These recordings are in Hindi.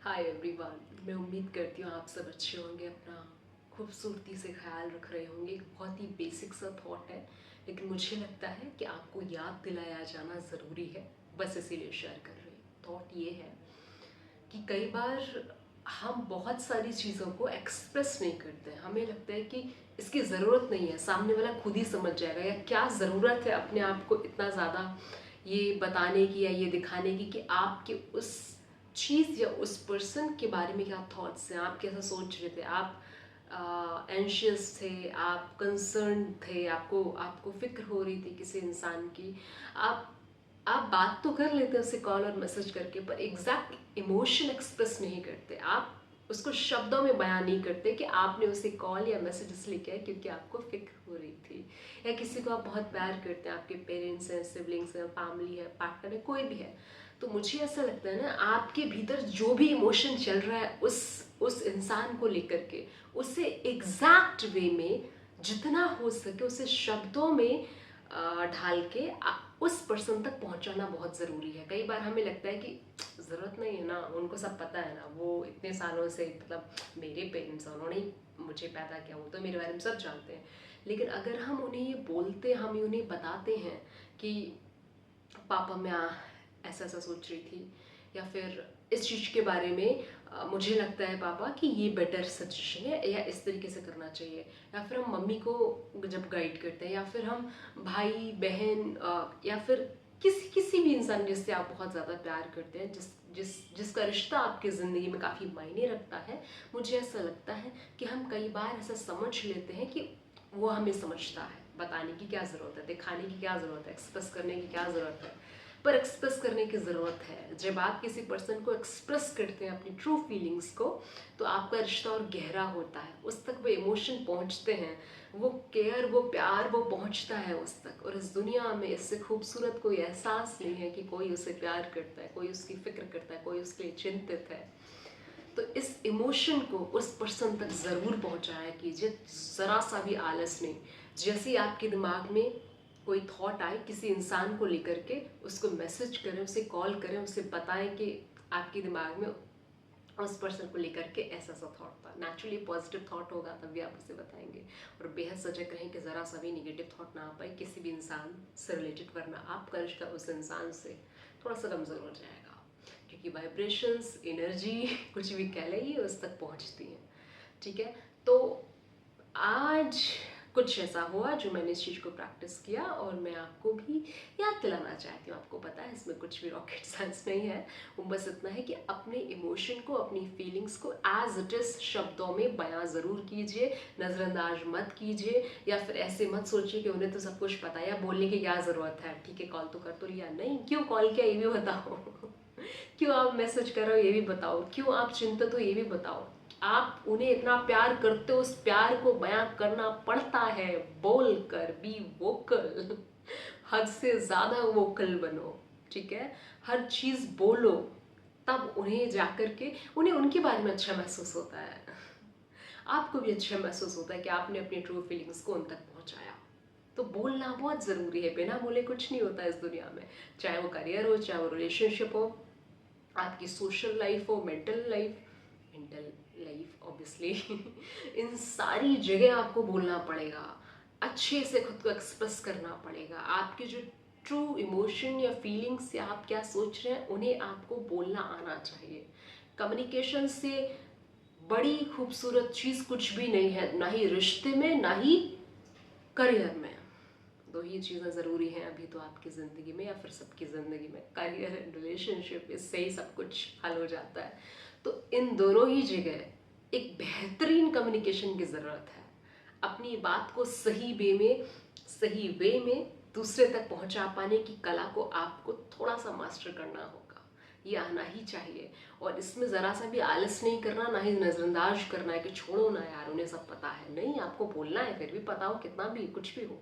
Hi everyone. मैं उम्मीद करती हूँ आप सब अच्छे होंगे, अपना खूबसूरती से ख्याल रख रहे होंगे। एक बहुत ही बेसिक सा थॉट है, लेकिन मुझे लगता है कि आपको याद दिलाया जाना ज़रूरी है, बस इसीलिए शेयर कर रही हूँ। थॉट ये है कि कई बार हम बहुत सारी चीज़ों को एक्सप्रेस नहीं करते हैं। हमें लगता है कि इसकी ज़रूरत नहीं है, सामने वाला खुद ही समझ जाएगा, या क्या ज़रूरत है अपने आप को इतना ज़्यादा ये बताने की या ये दिखाने की कि आपके उस चीज़ या उस पर्सन के बारे में क्या थॉट्स हैं, आप कैसा सोच रहे थे, आप एंशियस थे, आप कंसर्न थे, आपको आपको फिक्र हो रही थी किसी इंसान की। आप आप बात तो कर लेते हैं उससे कॉल और मैसेज करके, पर एग्जैक्ट इमोशन एक्सप्रेस नहीं करते। आप उसको शब्दों में बयान नहीं करते कि आपने उसे कॉल या मैसेज इसलिए किया क्योंकि आपको फिक्र हो रही थी, या किसी को आप बहुत प्यार करते हैं, आपके पेरेंट्स हैं, सिबलिंग्स हैं, फैमिली है, पार्टनर है, कोई भी है। तो मुझे ऐसा लगता है ना, आपके भीतर जो भी इमोशन चल रहा है उस इंसान को लेकर के, उसे एग्जैक्ट वे में जितना हो सके उसे शब्दों में ढाल के उस पर्सन तक पहुंचाना बहुत ज़रूरी है। कई बार हमें लगता है कि ज़रूरत नहीं है ना, उनको सब पता है ना, वो इतने सालों से, मतलब मेरे पेरेंट्स, उन्होंने ही मुझे पैदा किया, वो तो मेरे बारे में सब जानते हैं। लेकिन अगर हम उन्हें ये बोलते, हम उन्हें बताते हैं कि पापा मैं ऐसा ऐसा सोच रही थी, या फिर इस चीज़ के बारे में मुझे लगता है पापा कि ये बेटर सजेशन है, या इस तरीके से करना चाहिए। या फिर हम मम्मी को जब गाइड करते हैं, या फिर हम भाई बहन या फिर किसी किसी भी इंसान जिससे आप बहुत ज़्यादा प्यार करते हैं, जिसका रिश्ता आपकी ज़िंदगी में काफ़ी मायने रखता है, मुझे ऐसा लगता है कि हम कई बार ऐसा समझ लेते हैं कि वो हमें समझता है। बताने की क्या ज़रूरत है, दिखाने की क्या ज़रूरत है, एक्सप्रेस करने की क्या ज़रूरत है। पर एक्सप्रेस करने की ज़रूरत है। जब आप किसी पर्सन को एक्सप्रेस करते हैं अपनी ट्रू फीलिंग्स को, तो आपका रिश्ता और गहरा होता है, उस तक वो इमोशन पहुंचते हैं, वो केयर, वो प्यार, वो पहुंचता है उस तक। और इस दुनिया में इससे खूबसूरत कोई एहसास नहीं है कि कोई उसे प्यार करता है, कोई उसकी फिक्र करता है, कोई उसके लिए चिंतित है। तो इस इमोशन को उस पर्सन तक ज़रूर पहुंचाया कीजिए, ज़रा सा भी आलस नहीं। जैसे ही आपके दिमाग में कोई थॉट आए किसी इंसान को लेकर के, उसको मैसेज करें, उसे कॉल करें, उसे बताएं कि आपके दिमाग में उस पर्सन को लेकर के ऐसा सा थॉट था। नेचुरली पॉजिटिव थॉट होगा तभी आप उसे बताएंगे। और बेहद सजग रहें कि ज़रा सा भी निगेटिव थॉट ना आ पाए किसी भी इंसान से रिलेटेड, वरना आपका रिश्ता उस इंसान से थोड़ा सा कमज़ोर हो जाएगा, क्योंकि वाइब्रेशंस, एनर्जी कुछ भी कह लें, ये उस तक पहुंचती हैं। ठीक है, तो आज कुछ ऐसा हुआ जो मैंने इस चीज़ को प्रैक्टिस किया, और मैं आपको भी याद दिलाना चाहती हूँ। आपको पता है इसमें कुछ भी रॉकेट साइंस नहीं है, वो बस इतना है कि अपने इमोशन को, अपनी फीलिंग्स को एज इट इज़ शब्दों में बयां ज़रूर कीजिए, नज़रअंदाज मत कीजिए, या फिर ऐसे मत सोचिए कि उन्हें तो सब कुछ पता है, या बोलने की क्या ज़रूरत है, ठीक है कॉल तो कर तो लिया, नहीं, क्यों कॉल किया ये भी बताओ क्यों आप मैसेज कर रहे हो ये भी बताओ, क्यों आप चिंतित हो ये भी बताओ। आप उन्हें इतना प्यार करते हो, उस प्यार को बयां करना पड़ता है, बोल कर, बी वोकल हद से ज़्यादा वोकल बनो। ठीक है, हर चीज़ बोलो, तब उन्हें जाकर के उन्हें उनके बारे में अच्छा महसूस होता है, आपको भी अच्छा महसूस होता है कि आपने अपनी ट्रू फीलिंग्स को उन तक पहुंचाया। तो बोलना बहुत ज़रूरी है, बिना बोले कुछ नहीं होता इस दुनिया में, चाहे वो करियर हो, चाहे वो रिलेशनशिप हो, आपकी सोशल लाइफ हो, मेंटल लाइफ ऑब्वियसली इन सारी जगह आपको बोलना पड़ेगा, अच्छे से खुद को एक्सप्रेस करना पड़ेगा। आपके जो ट्रू इमोशन या फीलिंग्स, या आप क्या सोच रहे हैं, उन्हें आपको बोलना आना चाहिए। कम्युनिकेशन से बड़ी खूबसूरत चीज़ कुछ भी नहीं है, ना ही रिश्ते में, ना ही करियर में। दो ही चीज़ें ज़रूरी हैं अभी तो आपकी ज़िंदगी में, या फिर सबकी ज़िंदगी में, करियर एंड रिलेशनशिप, इससे ही सब कुछ हल हो जाता है। तो इन दोनों ही जगह एक बेहतरीन कम्युनिकेशन की ज़रूरत है। अपनी बात को सही वे में दूसरे तक पहुंचा पाने की कला को आपको थोड़ा सा मास्टर करना होगा, ये आना ही चाहिए। और इसमें ज़रा सा भी आलस नहीं करना, ना ही नज़रअंदाज करना है कि छोड़ो ना यार, उन्हें सब पता है, नहीं, आपको बोलना है, फिर भी पता हो, कितना भी कुछ भी हो,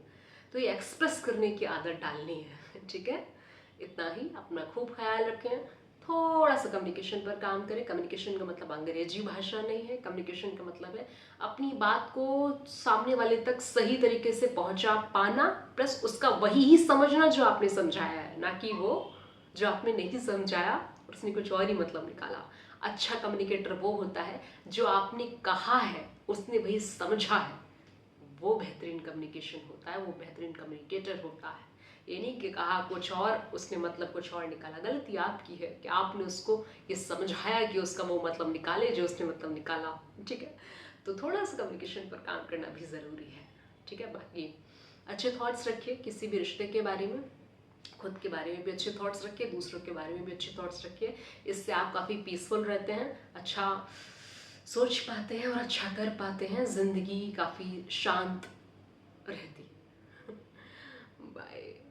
तो ये एक्सप्रेस करने की आदत डालनी है। ठीक है, इतना ही। अपना खूब ख्याल रखें, थोड़ा सा कम्युनिकेशन पर काम करें। कम्युनिकेशन का मतलब अंग्रेजी भाषा नहीं है, कम्युनिकेशन का मतलब है अपनी बात को सामने वाले तक सही तरीके से पहुंचा पाना, प्लस उसका वही ही समझना जो आपने समझाया है, ना कि वो जो आपने नहीं समझाया और उसने कुछ और ही मतलब निकाला। अच्छा कम्युनिकेटर वो होता है जो आपने कहा है उसने वही समझा है, वो बेहतरीन कम्युनिकेशन होता है, वो बेहतरीन कम्युनिकेटर होता है। ये नहीं कि कहा कुछ और उसने मतलब कुछ और निकाला। गलती आपकी है कि आपने उसको ये समझाया कि उसका वो मतलब निकाले जो उसने मतलब निकाला। ठीक है, तो थोड़ा सा कम्युनिकेशन पर काम करना भी ज़रूरी है। ठीक है, बाकी अच्छे थॉट्स रखिए किसी भी रिश्ते के बारे में, खुद के बारे में भी अच्छे थॉट्स रखिए, दूसरों के बारे में भी अच्छे थॉट्स रखिए। इससे आप काफ़ी पीसफुल रहते हैं, अच्छा सोच पाते हैं और अच्छा कर पाते हैं, ज़िंदगी काफ़ी शांत रहती है। बाय।